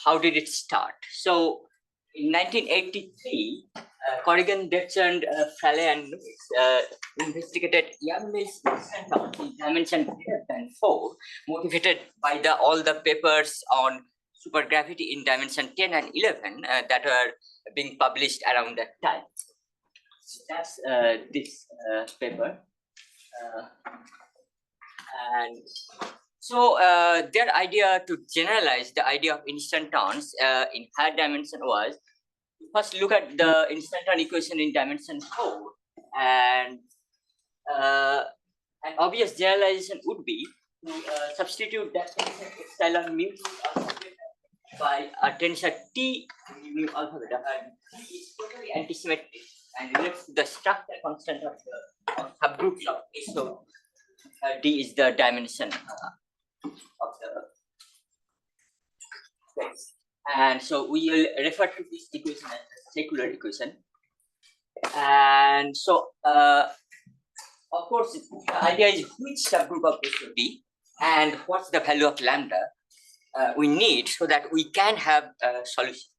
How did it start? So in 1983, Corrigan, Detchand, Fraley, and Lewis investigated Young-Mills instantons in dimension greater than 4, motivated by all the papers on supergravity in dimension 10 and 11 that were being published around that time. So that's this paper. And so their idea to generalize the idea of instantons in higher dimension was first look at the instanton equation in dimension 4, and an obvious generalization would be to substitute that tensor epsilon mu by a tensor t mu alpha beta, and t is totally antisymmetric and relates to the structure constant of the subgroups of A. So d is the dimension of the space. And so we will refer to this equation as the secular equation. And so, of course, the idea is which subgroup of A should be and what's the value of lambda we need so that we can have a solution.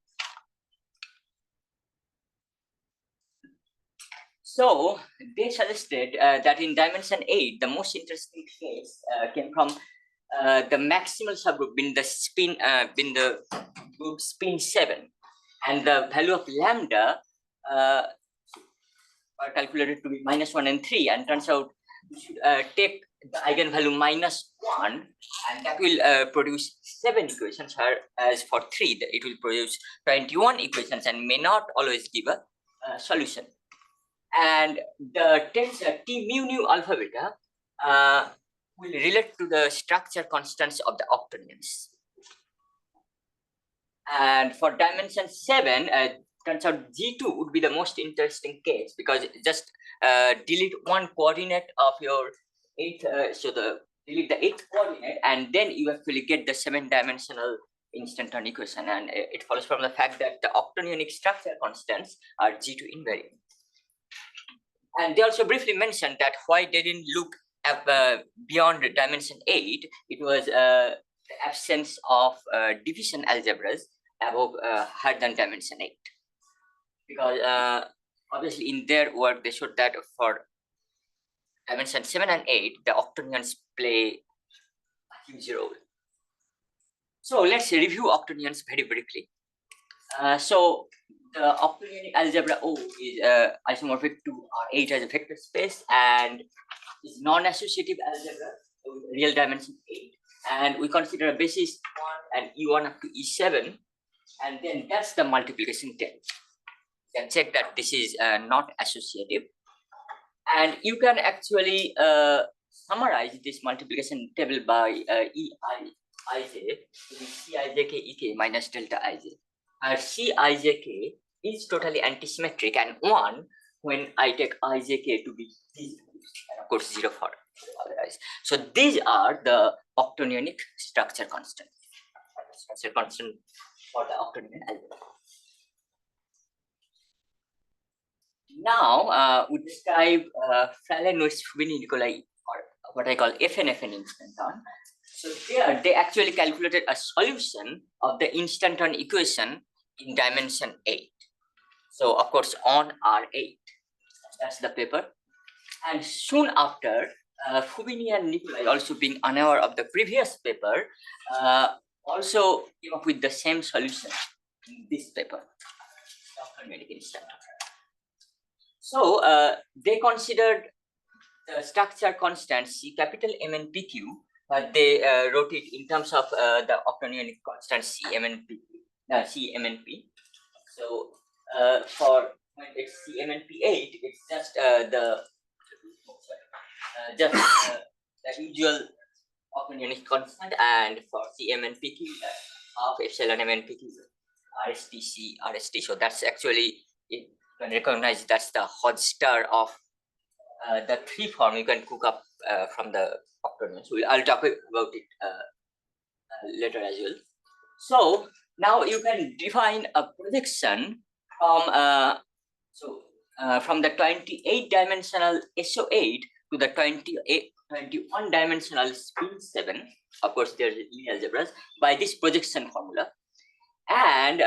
So they suggested that in dimension 8, the most interesting case came from the maximal subgroup in the spin group spin 7, and the value of lambda are calculated to be -1 and 3, and turns out we should take the eigenvalue -1, and that will produce 7 equations, whereas for 3 it will produce 21 equations and may not always give a solution. And the tensor T mu nu alpha beta will relate to the structure constants of the octonions. And for dimension 7, turns out G2 would be the most interesting case, because just delete one coordinate of your 8th, delete the 8th coordinate, and then you actually get the 7-dimensional instanton equation. And it follows from the fact that the octonionic structure constants are G2 invariant. And they also briefly mentioned that why they didn't look at beyond dimension 8, it was the absence of division algebras above higher than dimension 8. Because obviously in their work, they showed that for dimension 7 and 8, the octonions play a huge role. So let's review octonions very briefly. So the octonionic algebra O is isomorphic to R8 as a vector space, and is non-associative algebra with real dimension 8. And we consider a basis 1 and E1 up to E7, and then that's the multiplication table. You can check that this is not associative. And you can actually summarize this multiplication table by Eij to beCijk Ek minus delta Ij.Cijk is totally antisymmetric and 1 when I take Ijk to be 0, and of course 0 for otherwise. So these are the octonionic structure constants. Structure constant for the octonion algebra. Now we describe Fraley-Nicolai, or what I call FN instanton. So there they actually calculated a solution of the instanton equation in dimension 8. So of course on R8, that's the paper. And soon after, Fubini and Nicolai, also being unaware of the previous paper, also came up with the same solution in this paper. So they considered the structure constant C capital M and PQ, but they wrote it in terms of the octonionic constant C M and P. So for when it's C M and P8, it's just the usual octonionic constant, and for CM and PQ, half epsilon M and PQ, RST, RST. So that's actually, you can recognize that's the hot star of the 3 form you can cook up from the octonion. So I'll talk about it later as well. So now you can define a projection from from the 28-dimensional SO8 to the 21-dimensional spin 7. Of course, there's linear algebras by this projection formula, and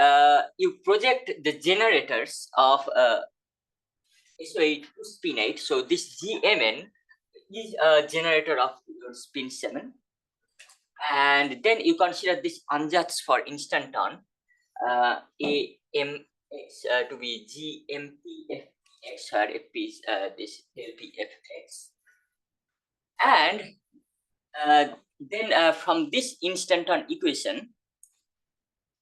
you project the generators of SO8 to spin 8. So this GMN is a generator of your spin 7, and then you consider this ansatz for instanton AMX to be GMPFX, or F is this LPFX, and then from this instanton equation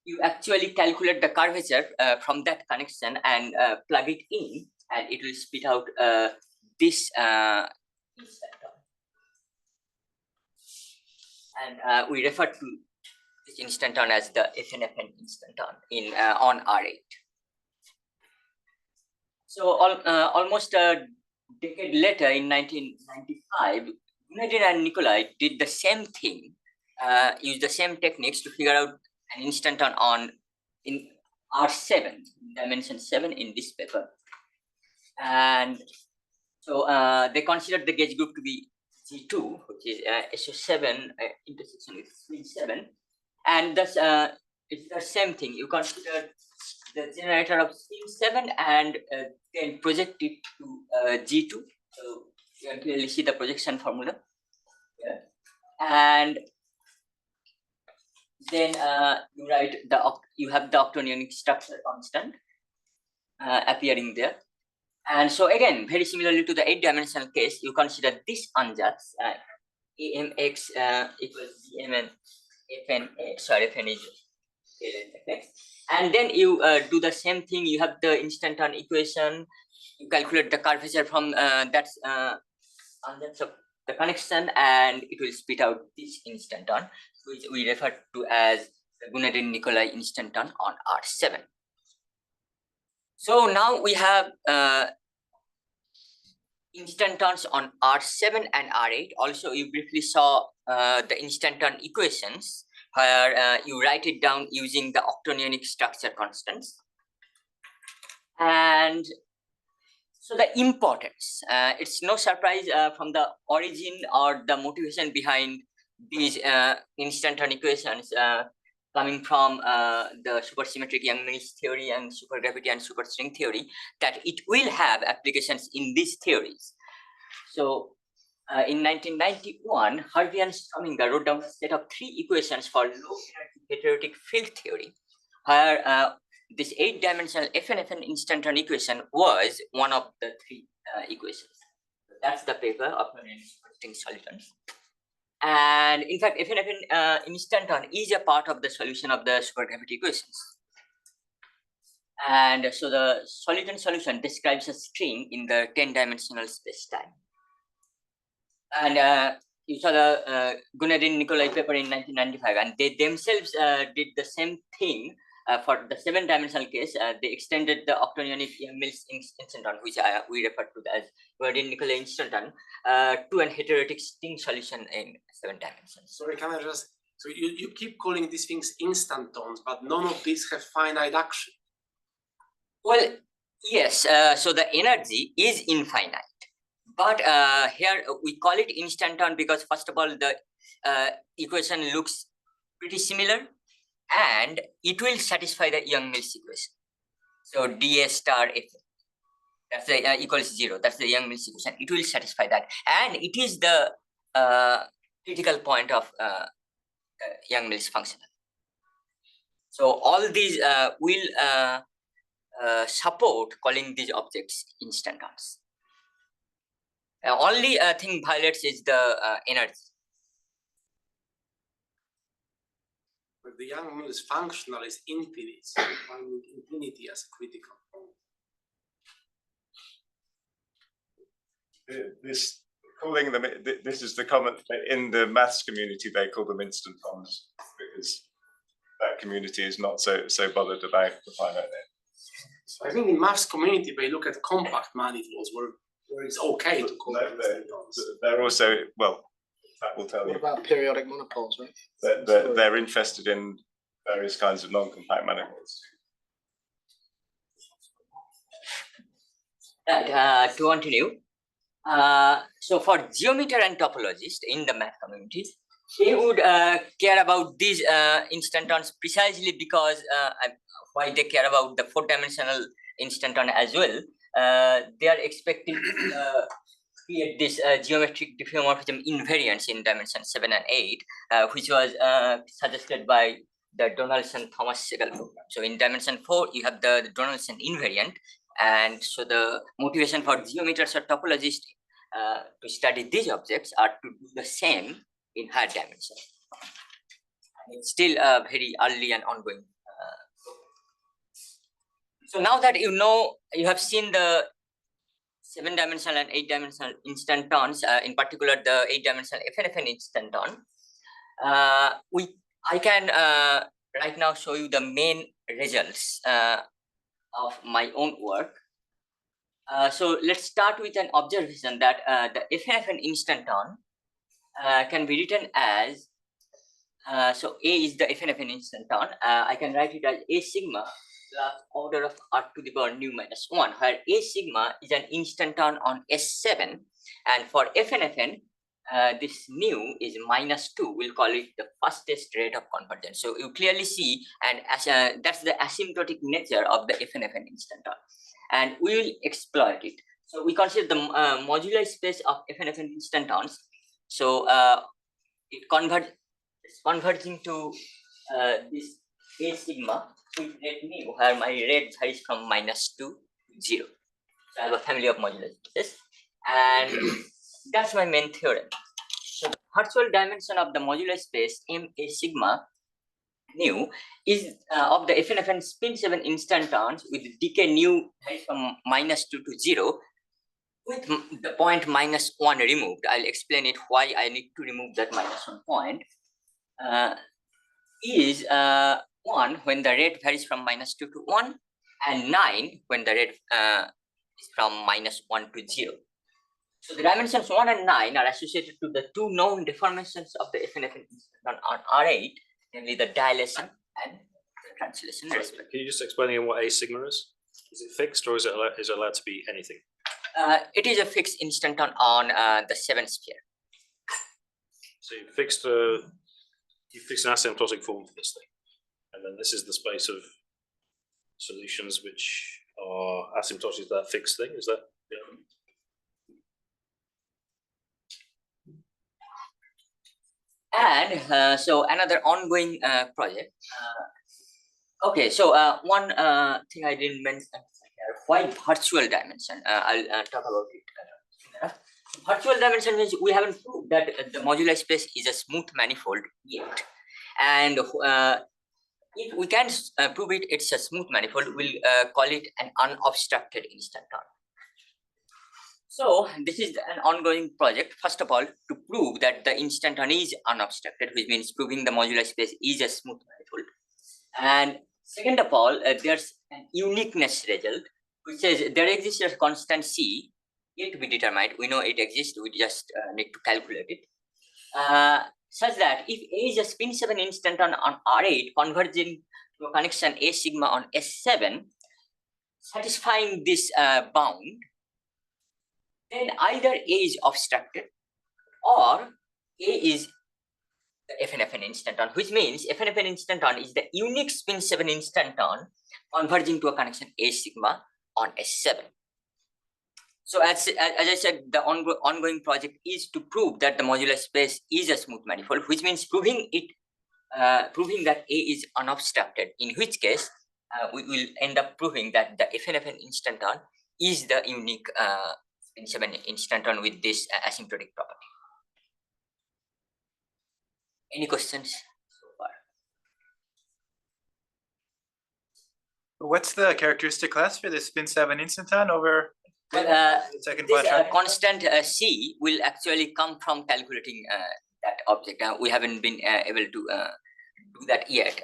you actually calculate the curvature from that connection and plug it in, and it will spit out this instanton. And we refer to this instanton as the FNFN instanton in on R8. So almost a decade later, in 1995, Gunadin and Nicolai did the same thing, used the same techniques to figure out an instanton in R7, dimension 7 in this paper. And so they considered the gauge group to be G2, which is SO7 intersection with spin 7, and thus it's the same thing. You consider the generator of spin 7 and then project it to G2. So you can clearly see the projection formula. Yeah. And then you write you have the octonionic structure constant appearing there. And so again, very similarly to the 8-dimensional case, you consider this ansatz AMX equals GMN FNX, or Fn is FX. And then you do the same thing. You have the instanton equation. You calculate the curvature from that ansatz of the connection, and it will spit out this instanton, which we refer to as the Gunadin-Nicolai instanton on R7. So now we have instantons on R7 and R8. Also, you briefly saw the instanton equations, where you write it down using the octonionic structure constants. And so the importance, it's no surprise from the origin or the motivation behind these instanton equations coming from the supersymmetric Yang-Mills theory and supergravity and superstring theory, that it will have applications in these theories. So in 1991, Harvey and Strominger wrote down a set of 3 equations for low-energy heterotic field theory, where this 8-dimensional FNFN instanton equation was one of the 3 equations. That's the paper of superstring solitons. And in fact, FNFN instanton is a part of the solution of the supergravity equations. And so the soliton solution describes a string in the 10-dimensional space-time. And you saw the Gunadin-Nicolai paper in 1995, and they themselves did the same thing for the 7-dimensional case. They extended the octonionic Yang-Mills instanton, which we refer to as Gunadin-Nicolai instanton, to an heterotic string solution in 7 dimensions. Sorry, can I just, so you keep calling these things instantons, but none of these have finite action. Well, yes, so the energy is infinite. But here we call it instanton because, first of all, the equation looks pretty similar, and it will satisfy the Yang-Mills equation. So dA star F, that's the equals 0. That's the Yang-Mills equation. It will satisfy that, and it is the critical point of Yang-Mills function. So all these will support calling these objects instantons. Only thing violates is the energy. But the Yang-Mills functional is infinite, so finding infinity as critical. This is the comment in the maths community. They call them instantons because that community is not so bothered about the finite net. So I think in maths community they look at compact manifolds where it's okay to call them instantons. They're also, well, that will tell you. What about periodic monopoles, right? They're interested in various kinds of non-compact manifolds. To continue, So for geometer and topologist in the math community, they would care about these instantons precisely because why they care about the 4-dimensional instanton as well. They are expecting to create this geometric diffeomorphism invariance in dimension 7 and 8, which was suggested by the Donaldson-Thomas-Segal program. So in dimension 4, you have the Donaldson invariant, and so the motivation for geometers or topologists to study these objects are to do the same in higher dimension. It's still very early and ongoing. So now that you know, you have seen the 7-dimensional and 8-dimensional instantons, in particular the 8-dimensional FNFN instanton. I can right now show you the main results of my own work. So let's start with an observation that the FNFN instanton can be written as, so A is the FNFN instanton. I can write it as A sigma plus order of r to the power nu minus 1, where A sigma is an instanton on S7, and for FNFN, this nu is -2. We'll call it the fastest rate of convergence. So you clearly see, and that's the asymptotic nature of the FNFN instanton, and we will exploit it. So we consider the modular space of FNFN instantons. So it's converging to this A sigma with rate mu, where my rate varies from -2 to 0. So I have a family of modular spaces, and that's my main theorem. So the virtual dimension of the modular space M A sigma nu is of the FNFN spin 7 instantons with decay nu varies from -2 to 0, with the point -1 removed. I'll explain it why I need to remove that -1 point. Is 1 when the rate varies from -2 to 1, and 9 when the rate is from -1 to 0. So the dimensions 1 and 9 are associated to the two known deformations of the FNFN instanton on R8, namely the dilation and the translation. Can you just explain again what A sigma is? Is it fixed, or is it allowed to be anything? It is a fixed instanton on the 7th sphere. So you fixed an asymptotic form for this thing, and then this is the space of solutions which are asymptotic to that fixed thing. Is that? Yeah. And so another ongoing project. Okay, so one thing I didn't mention here, why virtual dimension? I'll talk about it. Virtual dimension means we haven't proved that the modular space is a smooth manifold yet, and if we can prove it, it's a smooth manifold. We'll call it an unobstructed instanton. So this is an ongoing project. First of all, to prove that the instanton is unobstructed, which means proving the modular space is a smooth manifold. And second of all, there's an uniqueness result, which says there exists a constant C, yet to be determined. We know it exists, we just need to calculate it. Such that if A is a spin 7 instanton on R8 converging to a connection A sigma on S7, satisfying this bound, then either A is obstructed or A is the FNFN instanton, which means FNFN instanton is the unique spin 7 instanton converging to a connection A sigma on S7. So as I said, the ongoing project is to prove that the modular space is a smooth manifold, which means proving that A is unobstructed, in which case we will end up proving that the FNFN instanton is the unique spin 7 instanton with this asymptotic property. Any questions so far? What's the characteristic class for the spin 7 instanton over Well, the second this quadrant? constant C will actually come from calculating that object. We haven't been able to do that yet.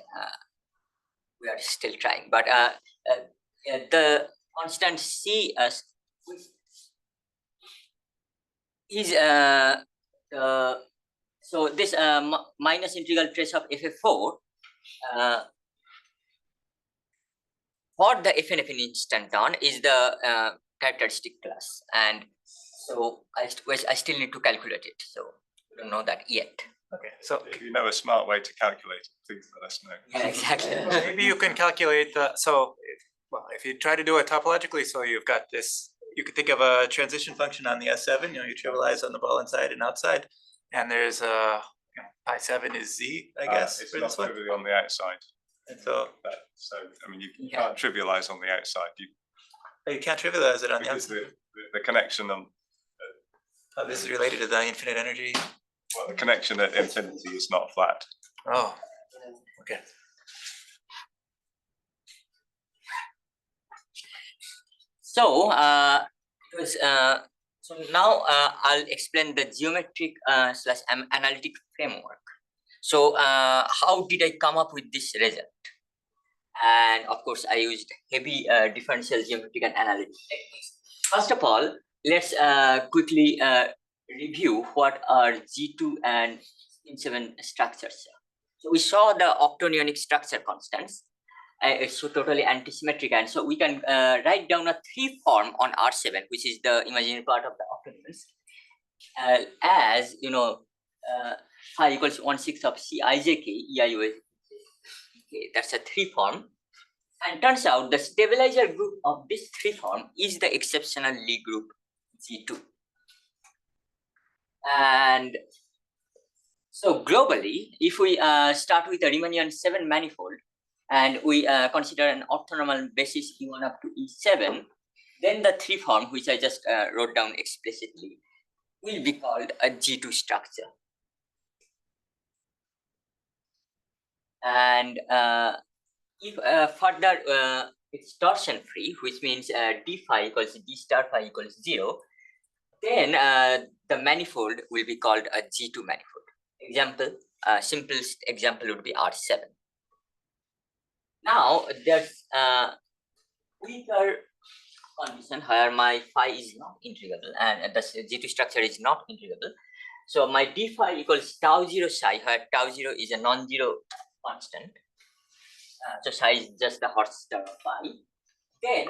We are still trying, but the constant C is so this minus integral trace of FF4 for the FNFN instanton is the characteristic class, and So I still need to calculate it. So we don't know that yet. Okay, so If you know a smart way to calculate it, please let us know. Yeah, exactly. maybe you can calculate the, well, if you try to do it topologically, so you've got this, you could think of a transition function on the S7, you trivialize on the ball inside and outside, and there's a, I7 is Z, I guess, It's for not this one. trivially on the outside. And so, So, I mean, you Yeah. can't trivialize on the outside. you can't trivialize it on the Because outside. the connection on, Oh, this is related to the infinite energy. well, the connection at infinity is not flat. Oh, okay. So so now I'll explain the geometric slash analytic framework. So how did I come up with this result? And of course, I used heavy differential geometric and analytic techniques. First of all, let's quickly review what are G2 and spin 7 structures. So we saw the octonionic structure constants. It's so totally antisymmetric, and so we can write down a 3 form on R7, which is the imaginary part of the octonions, as phi equals 1/6 of Cijk EIOA. Okay, that's a 3 form. And turns out the stabilizer group of this 3 form is the exceptional Lie group G2. And so globally, if we start with a Riemannian 7 manifold and we consider an orthonormal basis E1 up to E7, then the 3 form, which I just wrote down explicitly, will be called a G2 structure. And if further it's torsion free, which means d phi equals d star phi equals 0, then the manifold will be called a G2 manifold. Example, simplest example would be R7. Now there's weaker condition where my phi is not integrable and the G2 structure is not integrable. So my d phi equals tau 0 psi, where tau 0 is a non-zero constant. So psi is just the hot star of phi. Then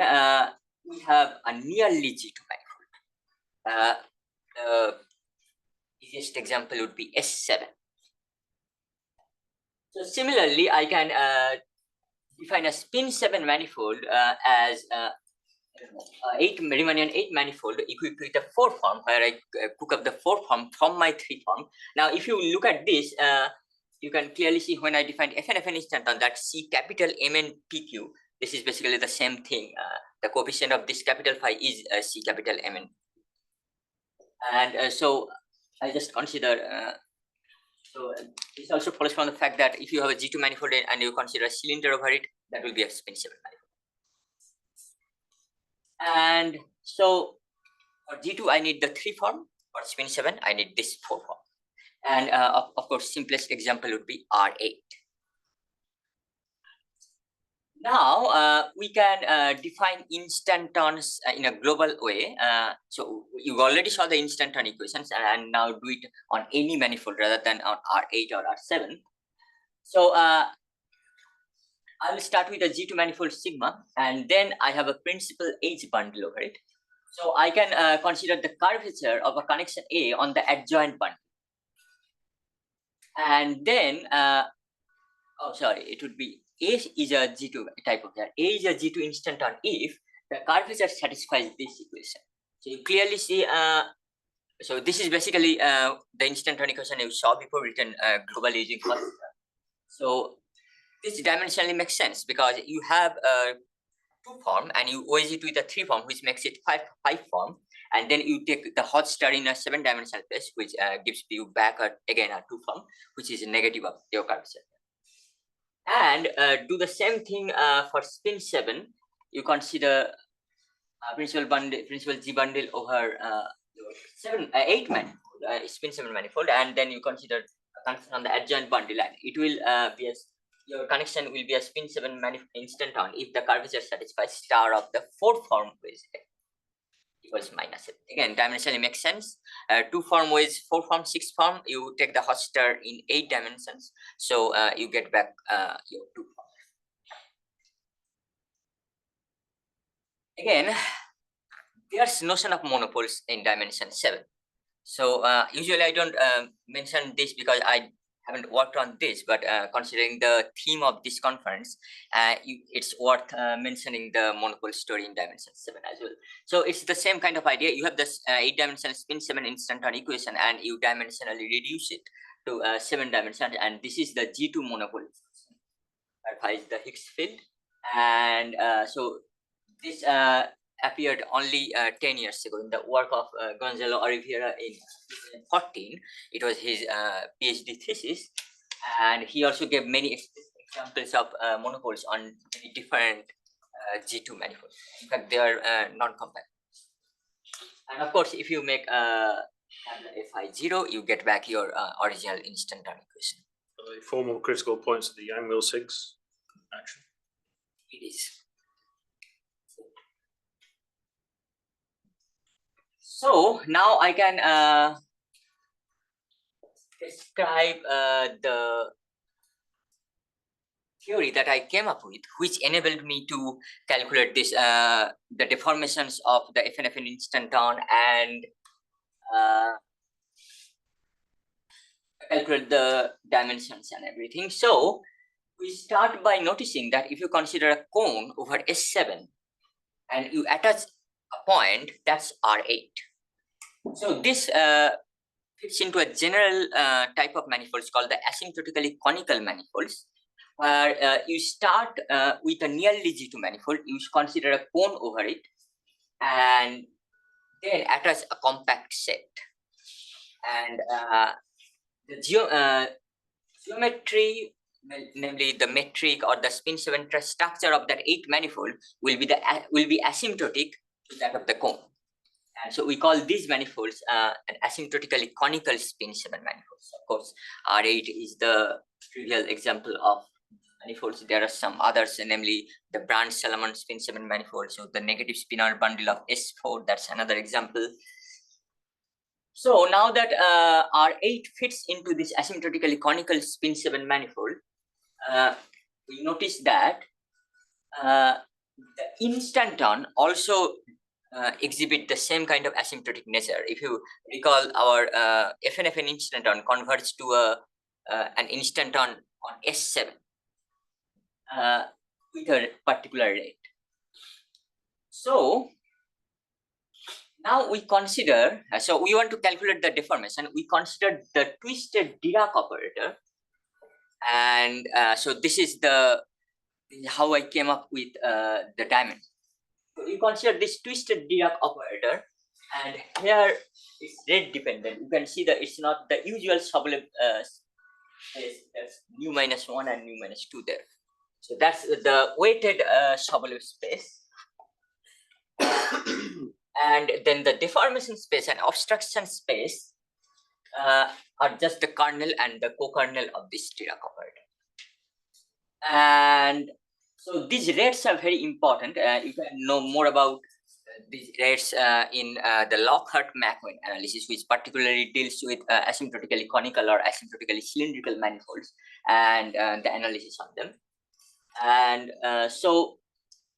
we have a nearly G2 manifold. The easiest example would be S7. So similarly, I can define a spin 7 manifold as 8 Riemannian 8 manifold equipped with a 4 form, where I cook up the 4 form from my 3 form. Now, if you look at this, you can clearly see when I defined Fn instanton that C capital Mn PQ, this is basically the same thing. The coefficient of this capital phi is C capital Mn. And so I just consider, so this also follows from the fact that if you have a G2 manifold and you consider a cylinder over it, that will be a spin 7 manifold. And so for G2, I need the 3 form. For spin 7, I need this 4 form. And of course, simplest example would be R8. Now we can define instantons in a global way. So you already saw the instanton equations, and now do it on any manifold rather than on R8 or R7. So I will start with a G2 manifold sigma, and then I have a principal H bundle over it. So I can consider the curvature of a connection A on the adjoint bundle. And then, it would be A is a G2 type of that. A is a G2 instanton if the curvature satisfies this equation. So you clearly see, so this is basically the instanton equation you saw before written globally using cos theta. So this dimensionally makes sense because you have 2 form and you OS it with a 3 form, which makes it 5 form. And then you take the hot star in a 7-dimensional place, which gives you back again a 2 form, which is a negative of your curvature. And do the same thing for spin 7. You consider principal G bundle over 8 manifold, spin 7 manifold, and then you consider a connection on the adjoint bundle, and it will be your connection will be a spin 7 instanton if the curvature satisfies star of the 4th form with equals -7. Again, dimensionally makes sense. 2 form with 4 form, 6 form, you take the hot star in 8 dimensions. So you get back your 2 form. Again, there's notion of monopoles in dimension 7. So usually I don't mention this because I haven't worked on this, but considering the theme of this conference, it's worth mentioning the monopole story in dimension 7 as well. So it's the same kind of idea. You have this 8-dimensional spin 7 instanton equation, and you dimensionally reduce it to 7 dimensions, and this is the G2 monopole that is the Higgs field. And so this appeared only 10 years ago in the work of Gonzalo Oliveira in 2014. It was his PhD thesis, and he also gave many examples of monopoles on many different G2 manifolds. In fact, they are non-compact. And of course, if you make Fi0, you get back your original instanton equation. Are they formal critical points of the Yang-Mills-Higgs action? It is. So now I can describe the theory that I came up with, which enabled me to calculate this, the deformations of the FN instanton, and calculate the dimensions and everything. So we start by noticing that if you consider a cone over S7 and you attach a point, that's R8. So this fits into a general type of manifolds called the asymptotically conical manifolds, where you start with a nearly G2 manifold, you consider a cone over it, and then attach a compact set. And the geometry, namely the metric or the spin 7 structure of that 8 manifold, will be asymptotic to that of the cone. And so we call these manifolds an asymptotically conical spin 7 manifolds. Of course, R8 is the trivial example of manifolds. There are some others, namely the Brand-Salomon spin 7 manifold. So the negative spinor bundle of S4, that's another example. So now that R8 fits into this asymptotically conical spin 7 manifold, we notice that the instanton also exhibit the same kind of asymptotic nature. If you recall, our FN instanton converts to an instanton on S7 with a particular rate. So now we consider, so we want to calculate the deformation. We consider the twisted Dirac operator, and so this is how I came up with the diamond. So you consider this twisted Dirac operator, and here it's rate dependent. You can see that it's not the usual Sobolev space. That's nu minus 1 and nu minus 2 there. So that's the weighted Sobolev space. And then the deformation space and obstruction space are just the kernel and the co-kernel of this Dirac operator. And so these rates are very important. You can know more about these rates in the Lockhart-McEwen analysis, which particularly deals with asymptotically conical or asymptotically cylindrical manifolds and the analysis of them. And so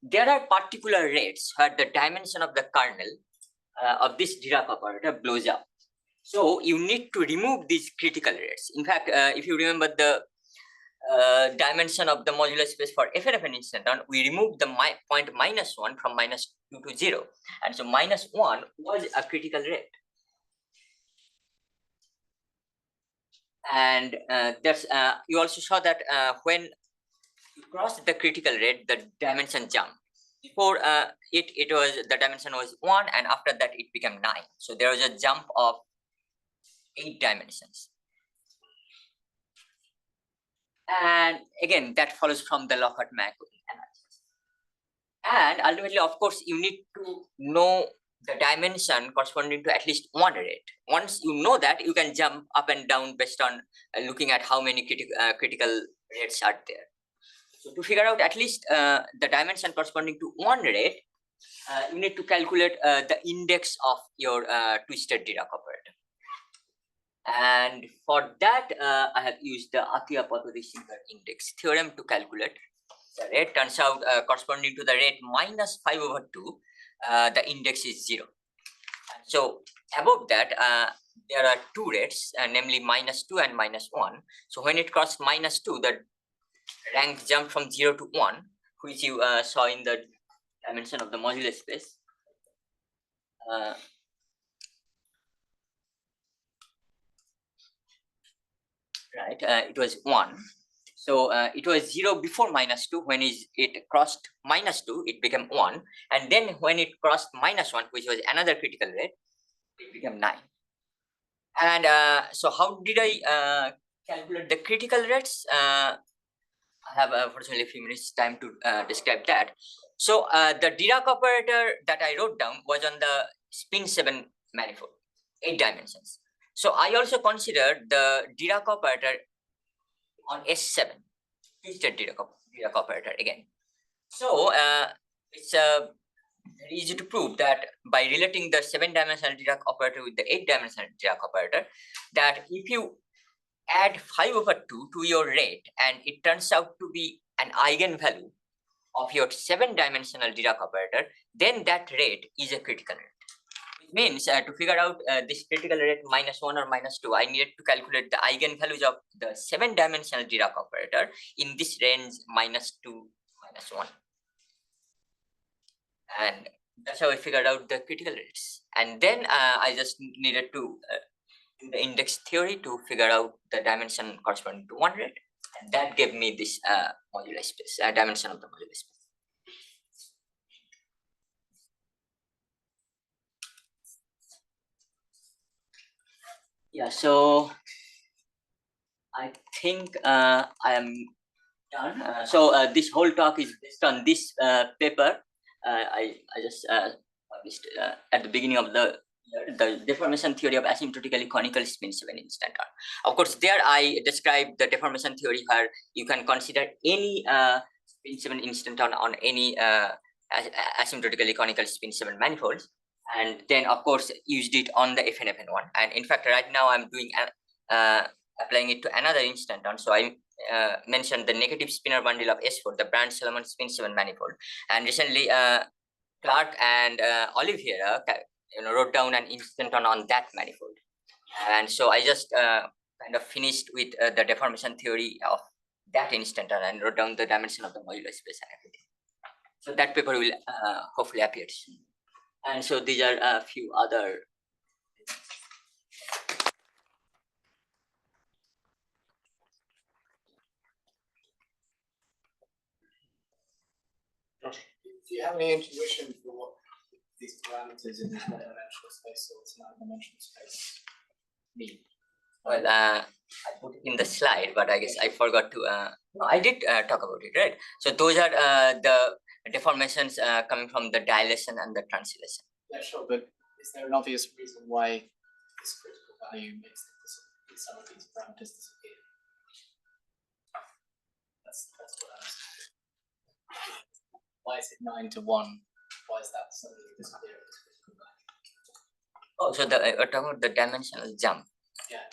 there are particular rates where the dimension of the kernel of this Dirac operator blows up. So you need to remove these critical rates. In fact, if you remember the dimension of the modular space for FN instanton, we removed the point -1 from -2 to 0. And so -1 was a critical rate. And there's you also saw that when you crossed the critical rate, the dimension jumped. Before it was, the dimension was 1, and after that it became 9. So there was a jump of 8 dimensions. And again, that follows from the Lockhart-McEwen analysis. And ultimately, of course, you need to know the dimension corresponding to at least one rate. Once you know that, you can jump up and down based on looking at how many critical rates are there. So to figure out at least the dimension corresponding to one rate, you need to calculate the index of your twisted Dirac operator. And for that, I have used the Atiyah-Patodi-Singer index theorem to calculate the rate. Turns out corresponding to the rate -5/2, the index is 0. So above that, there are two rates, namely -2 and -1. So when it crossed -2, the rank jumped from 0 to 1, which you saw in the dimension of the modular space. Right, it was 1. So it was 0 before -2. When it crossed -2, it became 1. And then when it crossed -1, which was another critical rate, it became 9. And so how did I calculate the critical rates? I have unfortunately a few minutes time to describe that. So the Dirac operator that I wrote down was on the spin 7 manifold, 8 dimensions. So I also considered the Dirac operator on S7, twisted Dirac operator again. So it's very easy to prove that by relating the 7-dimensional Dirac operator with the 8-dimensional Dirac operator, that if you add 5/2 to your rate and it turns out to be an eigenvalue of your 7-dimensional Dirac operator, then that rate is a critical rate. It means to figure out this critical rate -1 or -2, I needed to calculate the eigenvalues of the 7-dimensional Dirac operator in this range -2, -1. And that's how I figured out the critical rates. And then I just needed to do the index theory to figure out the dimension corresponding to one rate. And that gave me this modular space, dimension of the modular space. Yeah, so I think I am done. So this whole talk is based on this paper. I just published at the beginning of the deformation theory of asymptotically conical spin 7 instanton. Of course, there I described the deformation theory where you can consider any spin 7 instanton on any asymptotically conical spin 7 manifolds, and then of course used it on the FN1. And in fact, right now I'm doing applying it to another instanton. So I mentioned the negative spinor bundle of S4, the Brand-Solomon spin 7 manifold. And recently, Clark and Oliveira wrote down an instanton on that manifold. And so I just kind of finished with the deformation theory of that instanton and wrote down the dimension of the modular space and everything. So that paper will hopefully appear soon. And so these are a few other. Do you have any intuition for what these parameters in this one-dimensional space or this nine-dimensional space mean? Well, I put it in the slide, but I guess I forgot to. No, I did talk about it, right? So those are the deformations coming from the dilation and the translation. Yeah, sure, but is there an obvious reason why this critical value makes some of these parameters disappear? That's what I'm saying. Why is it 9 to 1? Why is that suddenly disappearing? Oh, so we're talking about the dimensional jump. Yeah.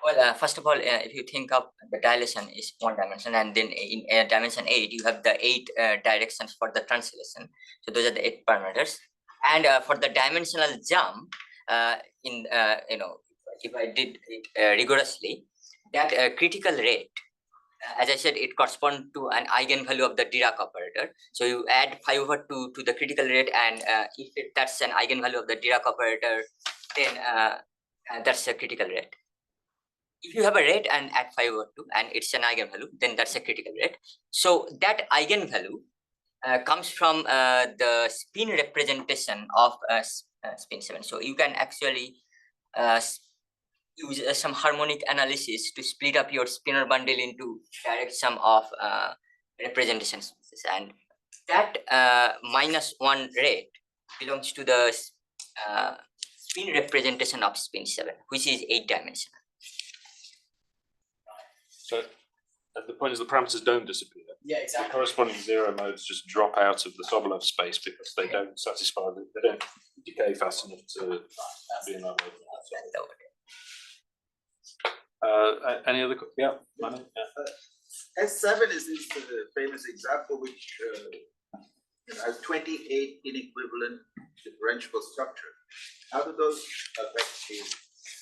Well, first of all, if you think of the dilation is 1 dimension, and then in dimension 8, you have the 8 directions for the translation. So those are the 8 parameters. And for the dimensional jump, if I did it rigorously, that critical rate, as I said, it corresponds to an eigenvalue of the Dirac operator. So you add 5/2 to the critical rate, and if that's an eigenvalue of the Dirac operator, then that's a critical rate. If you have a rate and add 5/2 and it's an eigenvalue, then that's a critical rate. So that eigenvalue comes from the spin representation of spin 7. So you can actually use some harmonic analysis to split up your spinor bundle into direct sum of representations, and that -1 rate belongs to the spin representation of spin 7, which is 8-dimensional. So the point is the parameters don't disappear. Yeah, The exactly. corresponding zero modes just drop out of the Sobolev space because they don't satisfy, they don't decay fast enough to be in that mode. Any other? Yeah, Manu? Yeah. S7 is the famous example which has 28 inequivalent differentiable structure. How do those affect the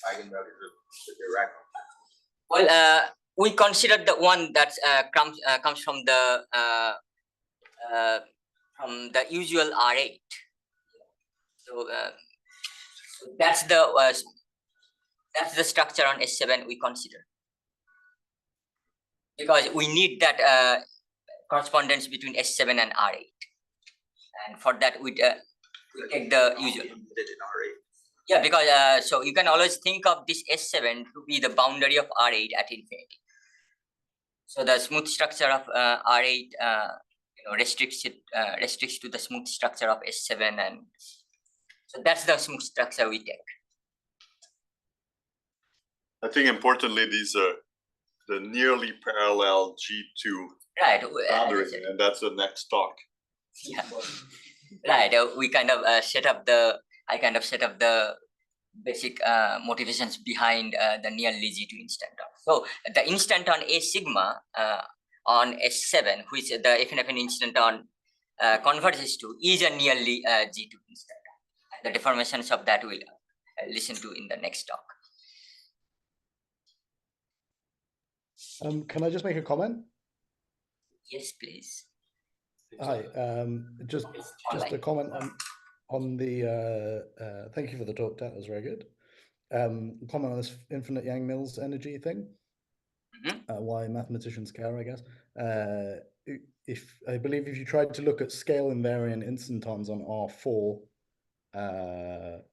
eigenvalues of the Dirac? Well, we considered the one that comes from the usual R8. So that's the structure on S7 we consider, because we need that correspondence between S7 and R8, and for that we take the usual. Yeah, because so you can always think of this S7 to be the boundary of R8 at infinity. So the smooth structure of R8 restricts to the smooth structure of S7, and so that's the smooth structure we take. I think importantly, these are the nearly parallel G2 Right. boundaries, and that's the next talk. Yeah. Right. We kind of set up the basic motivations behind the nearly G2 instanton. So the instanton A sigma on S7, which the FNFN instanton converges to, is a nearly G2 instanton. The deformations of that we'll listen to in the next talk. Can I just make a comment? Yes, please. Hi, just a comment on the thank you for the talk. That was very good. Comment on this infinite Yang-Mills energy thing. Why mathematicians care, I guess. If I believe if you tried to look at scale invariant instantons on R4,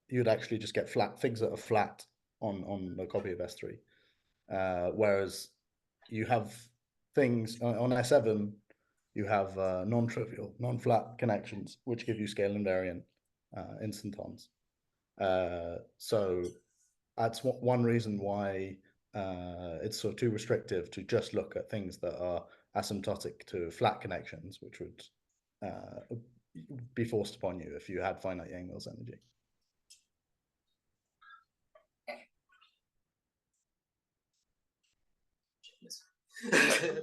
you'd actually just get flat figs that are flat on a copy of S3, whereas you have things on S7. You have non-trivial, non-flat connections, which give you scale invariant instantons. So that's one reason why it's sort of too restrictive to just look at things that are asymptotic to flat connections, which would be forced upon you if you had finite Yang-Mills energy.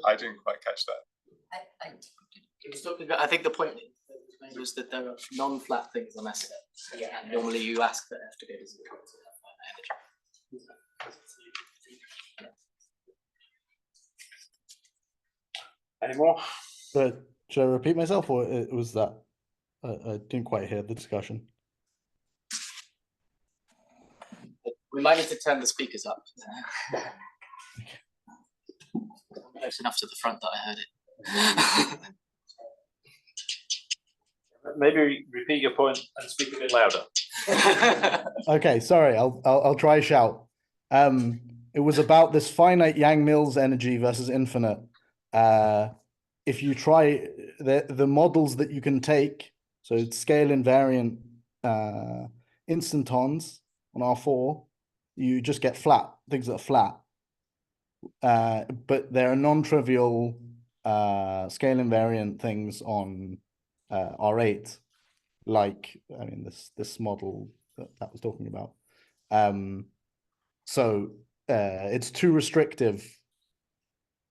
I didn't quite catch that. It was talking about, I think the point was that there are non-flat things on S7. Yeah. And normally you ask for F to go to 0 to have energy. Any more? Should I repeat myself, or was that I didn't quite hear the discussion? We might need to turn the speakers up. Close enough to the front that I heard it. Maybe repeat your point and speak a bit louder. Okay, sorry, I'll try shout. It was about this finite Yang-Mills energy versus infinite. If you try the models that you can take, so it's scale invariant instantons on R4, you just get flat things that are flat. But there are non-trivial scale invariant things on R8, like this model that was talking about. So it's too restrictive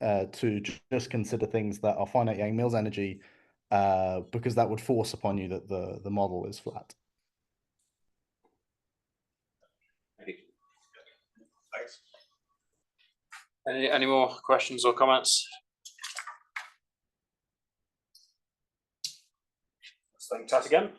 to just consider things that are finite Yang-Mills energy, because that would force upon you that the model is flat. Thanks. Any more questions or comments? Let's thank Tat again.